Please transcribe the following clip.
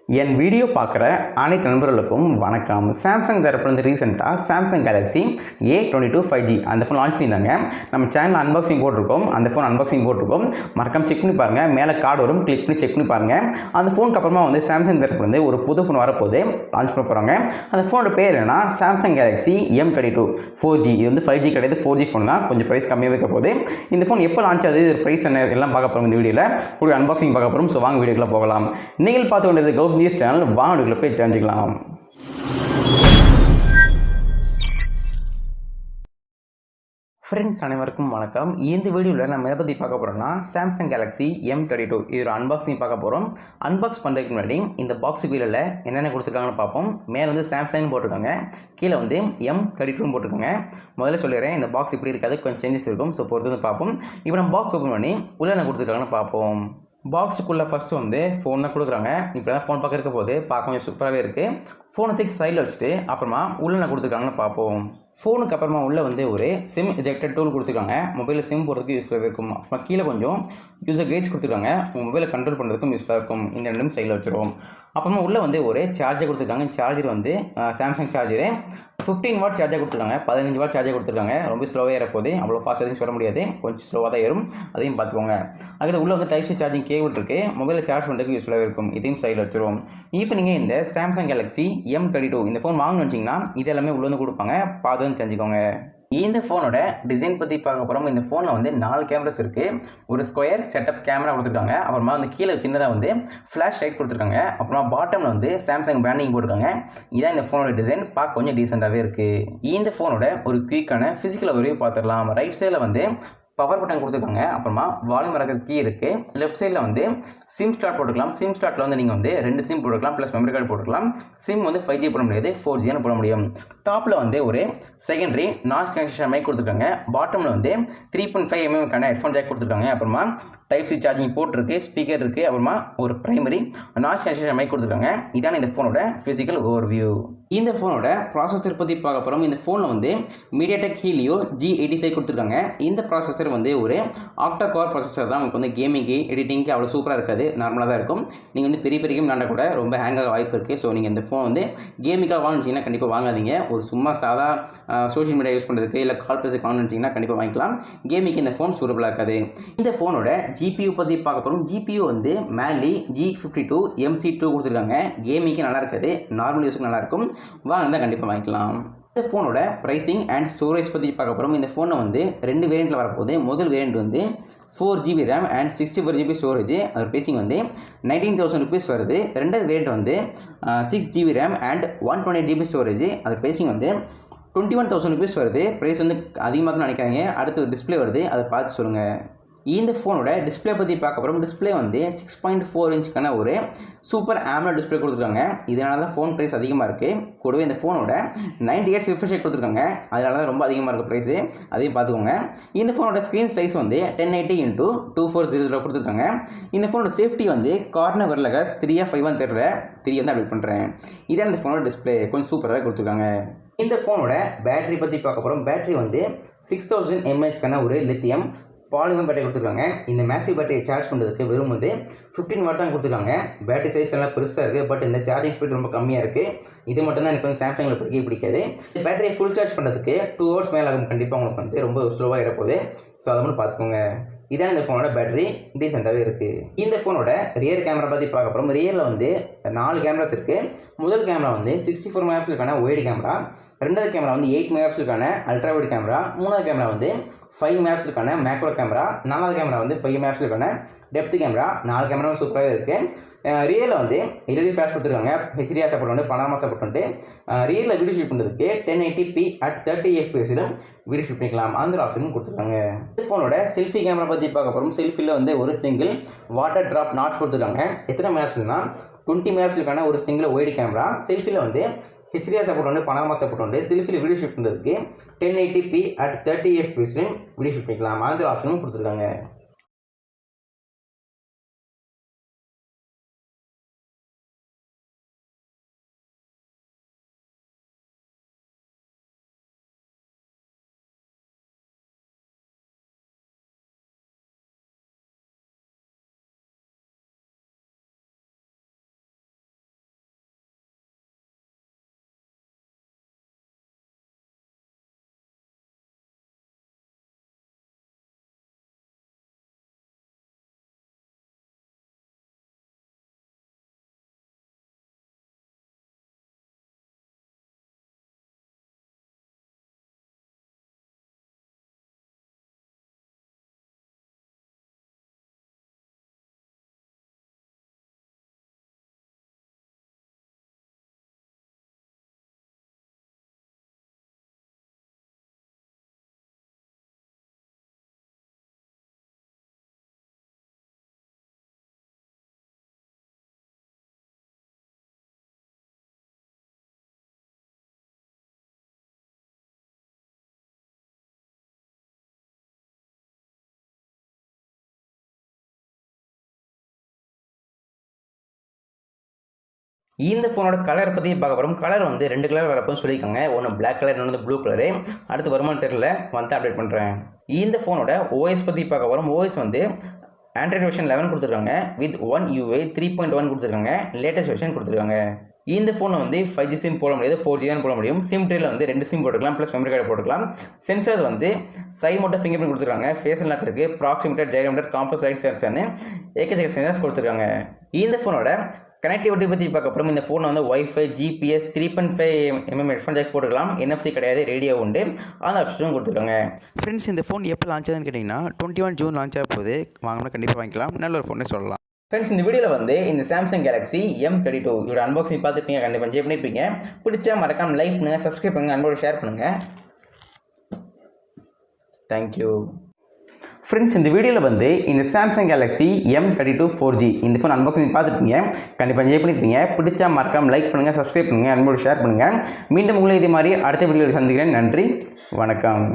என் video பார்க்குற அனைத்து நண்பர்களுக்கும் வணக்கம். சாம்சங் தரப்புலேருந்து ரீசெண்டாக சாம்சங் கேலக்ஸி A22 5G அந்த ஃபோன் லான்ச் பண்ணியிருந்தாங்க. நம்ம சேனல் அன்பாக்சிங் போட்டிருக்கோம். அந்த ஃபோன் அன்பாக்சிங் போட்டிருக்கோம். மறக்காம செக் பண்ணி பாருங்கள். மேலே கார்டு வரும், கிளிக் பண்ணி செக் பண்ணி பாருங்கள். அந்த ஃபோனுக்கு அப்புறமா சாம்சங் தரப்புலேருந்து ஒரு புது ஃபோன் வரப்போகுது, லான்ச் பண்ண போகிறாங்க. அந்த ஃபோனோட பேர் என்னன்னா சாம்சங் கேலக்ஸி M32 4G. இது 5G கிடையாது, 4G ஃபோன் தான். கொஞ்சம் ப்ரைஸ் கம்மியாக வைக்க போகுது. இந்த ஃபோன் எப்போ லான்ச் ஆகுது, ப்ரைஸ் என்ன எல்லாம் பார்க்க போகிறோம் இந்த வீடியோவில். ஒரு அன்பாக்சிங் பார்க்க போகிறோம். ஸோ வாங்க வீடியோக்குள்ள போகலாம். நீங்கள் பார்த்து கொண்டிருந்த GowthamG சேனல் வானொலியில் போய் தெரிஞ்சுக்கலாம். ஃப்ரெண்ட்ஸ் அனைவருக்கும் வணக்கம். இந்த வீடியோவில் நம்ம எதை பற்றி பார்க்க போகிறோம்னா சாம்சங் கேலக்ஸி M32 இது ஒரு அன்பாக்சிங் பார்க்க போகிறோம். அன்பாக்ஸ் பண்ணுறதுக்கு முன்னாடி இந்த பாக்ஸ் கீழே என்னென்ன கொடுத்துருக்காங்கன்னு பார்ப்போம். மேலே சாம்சங் போட்டிருக்காங்க, கீழே M32 போட்டிருக்காங்க. முதல்ல சொல்லிடுறேன், இந்த பாக்ஸ் இப்படி இருக்காது, கொஞ்சம் சேஞ்சஸ் இருக்கும். ஸோ பொறுத்து பார்ப்போம். இப்போ நம்ம பாக்ஸ் ஓப்பன் பண்ணி உள்ள என்ன கொடுத்துருக்காங்கன்னு பார்ப்போம். பாக்ஸுக்குள்ளே ஃபஸ்ட்டு ஃபோன் தான் கொடுக்குறாங்க. இப்போ தான் ஃபோன் பார்க்க இருக்க போது பார்க்க கொஞ்சம் சூப்பராகவே இருக்குது. ஃபோனை தூக்கி சைடில் வச்சுட்டு அப்புறமா உள்ள என்ன கொடுத்துருக்காங்கன்னு பார்ப்போம். ஃபோனுக்கு அப்புறமா உள்ள ஒரு சிம் எஜெக்டர் டூல் கொடுத்துருக்காங்க. மொபைலில் சிம் போடுறதுக்கு யூஸ்ஃபுல்லாக இருக்கும். அப்புறம் கீழே கொஞ்சம் யூசர் கைட்ஸ் கொடுத்துருக்காங்க. உங்கள் மொபைலை கண்ட்ரோல் பண்ணுறதுக்கும் யூஸ்ஃபுல்லாக இருக்கும். இந்த ரெண்டும் சைடில் வச்சுருவோம். அப்புறமா உள்ள ஒரு சார்ஜர் கொடுத்துருக்காங்க. Charger Samsung charger 15 watt charger கொடுத்துருக்காங்க. 15 வாட் சார்ஜர் கொடுத்துருக்காங்க. ரொம்ப ஸ்லோவாக ஏறப்போகுது, அவ்வளோ ஃபாஸ்ட் எதுவும் சொல்ல முடியாது, கொஞ்சம் ஸ்லோவாக தான் ஏறும், அதையும் பார்த்துக்கோங்க. அதுக்கு உள்ள டைப் சி சார்ஜிங் கேபிள் இருக்குது, மொபைலில் சார்ஜ் பண்ணுறதுக்கு யூஸ்ஃபுல்லாக இருக்கும். இதையும் சைடில் வச்சுருவோம். இப்போ நீங்கள் இந்த சாம்சங் கேலக்ஸி M32 இந்த ஃபோன் வாங்கணும்னு வச்சிங்கன்னா இது எல்லாமே உள்ள கொடுப்பாங்க, பார்த்து தெரிஞ்சுக்கோங்க. இந்த ஃபோனோட டிசைன் பற்றி பார்க்க போகிறோம். இந்த ஃபோனில் 4 கேமராஸ் இருக்குது. ஒரு ஸ்கொயர் செட்டப் கேமரா கொடுத்துருக்காங்க. அப்புறமா கீழே சின்னதாக ஃப்ளாஷ் லைட் கொடுத்துருக்காங்க. அப்புறமா பாட்டமில் சாம்சங் பிராண்டிங் போட்டிருக்காங்க. இதான் இந்த ஃபோனோட டிசைன், பார்க்க கொஞ்சம் டீசெண்டாகவே இருக்குது. இந்த ஃபோனோட ஒரு குயிக்கான ஃபிசிக்கல் ரிவ்யூ பார்த்துடலாம். ரைட் சைடில் பவர் பட்டன் கொடுத்துருக்காங்க. அப்புறமா வால்யூம் இறக்குற கீ இருக்குது. லெஃப்ட் சைடில் சிம் ஸ்லாட் போட்டுக்கலாம். சிம் ஸ்லாட்டில் நீங்கள் 2 சிம் போட்டுக்கலாம், ப்ளஸ் மெமரி கார்டு போட்டுக்கலாம். சிம் 5G போட முடியாது, 4G போட முடியும். டாப்பில் ஒரு செகண்டரி நாய்ஸ் கேன்சலேஷன் மைக் கொடுத்துருக்காங்க. பாட்டமில் 3.5 mm ஹெட்ஃபோன் ஜாக் கொடுத்துருக்காங்க. அப்புறமா டைப் சி சார்ஜிங் போர்ட் இருக்குது, ஸ்பீக்கர் இருக்குது. அப்புறமா ஒரு பிரைமரி நாய்ஸ் கேன்சலேஷன் மைக் கொடுத்துருக்காங்க. இதான் இந்த ஃபோனோட ஃபிசிக்கல் ஓவர்வியூ. இந்த ஃபோனோட ப்ராசஸர் பற்றி பார்க்க போகிறோம். இந்த ஃபோனில் மீடியாடெக் ஹீலியோ G85 கொடுத்துருக்காங்க. இந்த ப்ராசஸர் ஒரு ஆக்டா கோர் ப்ராசஸர் தான். உங்களுக்கு கேமிங்கு எடிட்டிங்க்கு அவ்வளோ சூப்பராக இருக்காது, நார்மலாக தான் இருக்கும். நீங்கள் பெரிய பெரிய கேம் விளாண்ட கூட ரொம்ப ஹேங் ஆக வாய்ப்பு இருக்குது. ஸோ நீங்கள் இந்த ஃபோன் கேமிங்காக வாங்கினீங்கன்னா கண்டிப்பாக வாங்காதீங்க. ஒரு சும்மா சாதா சோஷியல் மீடியா யூஸ் பண்ணுறதுக்கு இல்லை கால் பேசுக்கு வாங்கினீங்கன்னா கண்டிப்பாக வாங்கிக்கலாம். கேமிங்க்கு இந்த ஃபோன் சூப்பராக இருக்காது. இந்த ஃபோனோட GPU பற்றி பார்க்க போகிறோம். GPU மேலி G52 MC2 கொடுத்துருக்காங்க. கேமிங்க்கு நல்லா இருக்காது, நார்மல் யூஸுக்கு நல்லாயிருக்கும். வாங்க தான் கண்டிப்பாக வாங்கிக்கலாம். இந்த ஃபோனோட ப்ரைஸிங் அண்ட் ஸ்டோரேஜ் பற்றி பார்க்க போகிறோம். இந்த ஃபோனை 2 வேரியண்ட்டில் வரப்போகுது. முதல் variant 4GB RAM and 64GB storage. அது ப்ரைஸிங் 19,000 rupees வருது. ரெண்டாவது variant 6GB RAM and 128GB storage. அது ப்ரைஸிங் 21,000 rupees வருது. ப்ரைஸ் அதிகமாக நினைக்காதீங்க. அடுத்து டிஸ்பிளே வருது, அதை பார்த்து சொல்லுங்கள். இந்த ஃபோனோட டிஸ்பிளே பற்றி பார்க்க போகிறோம். டிஸ்பிளே 6.4 இன்ச்சுக்கான ஒரு சூப்பர் AMOLED டிஸ்பிளே கொடுத்துருக்காங்க. இதனால தான் ஃபோன் ப்ரைஸ் அதிகமாக இருக்குது. கூடவே இந்த ஃபோனோட 90 Hz ரிஃப்ரெஷ் ரேட் கொடுத்துருக்காங்க. அதனால தான் ரொம்ப அதிகமாக இருக்குது ப்ரைஸு, அதையும் பார்த்துக்கோங்க. இந்த ஃபோனோட ஸ்க்ரீன் சைஸ் 1080x2400 கொடுத்துருக்காங்க. இந்த ஃபோனோட சேஃப்டி கார்னர் வரலகஸ் 3/5 தெரியல, 3 அப்டேட் பண்ணுறேன். இதான் இந்த ஃபோனோட டிஸ்பிளே, கொஞ்சம் சூப்பராகவே கொடுத்துருக்காங்க. இந்த ஃபோனோட பேட்டரி பற்றி பார்க்க போகிறோம். பேட்டரி 6000 mAh ஒரு லித்தியம் பாலிமர் பேட்டரி கொடுத்துருக்காங்க. இந்த மேசிவ் பேட்டரியை சார்ஜ் பண்ணுறதுக்கு வெறும் 15 வாட் தான் கொடுத்துருக்காங்க. பேட்டரி சைஸ் நல்லா பெருசாக இருக்குது, பட் இந்த சார்ஜிங் ஸ்பீட் ரொம்ப கம்மியாக இருக்குது. இது மட்டும் தான் எனக்கு சாம்சங்கில் பிடிக்காது. இந்த பேட்டரியை ஃபுல் சார்ஜ் பண்ணுறதுக்கு 2 hours மேலே ஆகும். கண்டிப்பாக உங்களுக்கு ரொம்ப ஸ்லோவாக இருப்போகுது. ஸோ அதை மட்டும் பார்த்துக்கோங்க. இதான் இந்த ஃபோனோட பேட்டரி, டீசெண்டாகவே இருக்குது. இந்த ஃபோனோட ரியர் கேமரா பற்றி பார்க்க போகிறோம். ரியரில் 4 கேமராஸ் இருக்குது. முதல் கேமரா 64 மெகாபிக்சலுக்கான ஒயிட் கேமரா. ரெண்டாவது கேமரா 8 மெகாபிக்சலுக்கான அல்ட்ரா வைட் கேமரா. மூணாவது கேமரா 5 மெகாபிக்சலுக்கான மேக்ரோ கேமரா. நாலாவது கேமரா 5 மெகாபிக்சலுக்கான டெப்த் கேமரா. 4 கேமராவும் சூப்பராகவே இருக்குது. ரியரில் LED ஃப்ளாஷ் கொடுத்துருக்காங்க. HDR சப்போர்ட் பனாமா சப்போர்ட் ரியரில் வீடியோ ஷூட் பண்ணுறதுக்கு 1080p at 30 fps video shoot பண்ணிக்கலாம். அந்த ஆப்ஷனும் கொடுத்துருக்காங்க. இந்த ஃபோனோட செல்ஃபி கேமரா பற்றி பார்க்க போகிறோம். செல்ஃபியில் ஒரு சிங்கிள் வாட்டர் ட்ராப் நாட்ச் கொடுத்துருக்காங்க. எத்தனை மெகாபிக்சல்னா 20 மெகாபிக்சலுக்கான ஒரு சிங்கிள் ஒயிட் கேமரா. செல்ஃபியில் HDR சப்போர்ட் பனாமா சப்போர்ட் செல்ஃபியில் வீடியோ ஷூட் பண்ணுறதுக்கு 1080p at 30 fps video shoot பண்ணிக்கலாம். அந்த ஆப்ஷனும் கொடுத்துருக்காங்க. இந்த ஃபோனோட கலரை பற்றி பார்க்க போகிறோம். கலர் வந்து 2 கலர் வரப்போன்னு சொல்லியிருக்காங்க. ஒன்று பிளாக் கலர், இன்னொன்று ப்ளூ கலரு. அடுத்து வருமானு தெரியல, வந்து அப்டேட் பண்ணுறேன். இந்த ஃபோனோட ஓஎஸ் பற்றி பார்க்க போகிறோம். ஓஎஸ் வந்து ஆண்ட்ராய்டு வெர்ஷன் 11 கொடுத்துருக்காங்க. வித் 1 UI 3.1 கொடுத்துருக்காங்க. லேட்டஸ்ட் வெர்ஷன் கொடுத்துருக்காங்க. இந்த ஃபோனை வந்து 5G சிம் போட முடியாது, 4G தான் போட முடியும். சிம் ட்ரேல வந்து 2 சிம் போட்டுக்கலாம், ப்ளஸ் மெமரி கார்டு போட்டுக்கலாம். சென்சார் வந்து சைட் மோட்டோ ஃபிங்கர் பிரிண்ட் கொடுத்துருக்காங்க. ஃபேஸ் லாக் இருக்குது, ப்ராக்சிமீட்டர், ஜைரோமீட்டர், காம்பஸ் லைட் சென்சார்னு ஏகச்சக்க சென்சார்ஸ் கொடுத்துருக்காங்க. இந்த ஃபோனோட கனெக்டிவிட்டி பற்றி பார்க்க அப்புறம் இந்த ஃபோன் வந்து wifi, GPS, 3.5mm headphone jack போட்டுக்கலாம். NFC கிடையாது, ரேடியோ உண்டு, அந்த ஆப்ஷனும் கொடுத்துருக்காங்க. ஃப்ரெண்ட்ஸ், இந்த ஃபோன் எப்போ லான்ச் ஆகுதுன்னு கேட்டிங்கன்னா 21 ஜூன் லான்ச் ஆக போகுது. வாங்கினா கண்டிப்பாக வாங்கிக்கலாம். நல்ல ஒரு ஃபோனே சொல்லலாம். ஃப்ரெண்ட்ஸ், இந்த வீடியோவில் வந்து இந்த சாம்சங் கேலக்ஸி M32 இதோட அன்பாக்சிங் பார்த்துருப்பீங்க, கண்டிப்பாக என்ஜாய் பண்ணியிருப்பீங்க. பிடிச்சா மறக்காம லைக் பண்ணுங்கள், சப்ஸ்கிரைப் பண்ணுங்கள், அன்போட ஷேர் பண்ணுங்கள். தேங்க்யூ. ஃப்ரெண்ட்ஸ், இந்த வீடியோவில் வந்து இந்த சாம்சங் கேலக்ஸி M32 4G இந்த ஃபோன் அன்பாக்சிங் பார்த்துருப்பீங்க, கண்டிப்பாக என்ஜாய் பண்ணியிருப்பீங்க. பிடிச்சா மறக்காம லைக் பண்ணுங்கள், சப்ஸ்கிரைப் பண்ணுங்கள், அன்போடு ஷேர் பண்ணுங்கள். மீண்டும் உங்களை இதே மாதிரி அடுத்த வீடியோவில் சந்திக்கிறேன். நன்றி, வணக்கம்.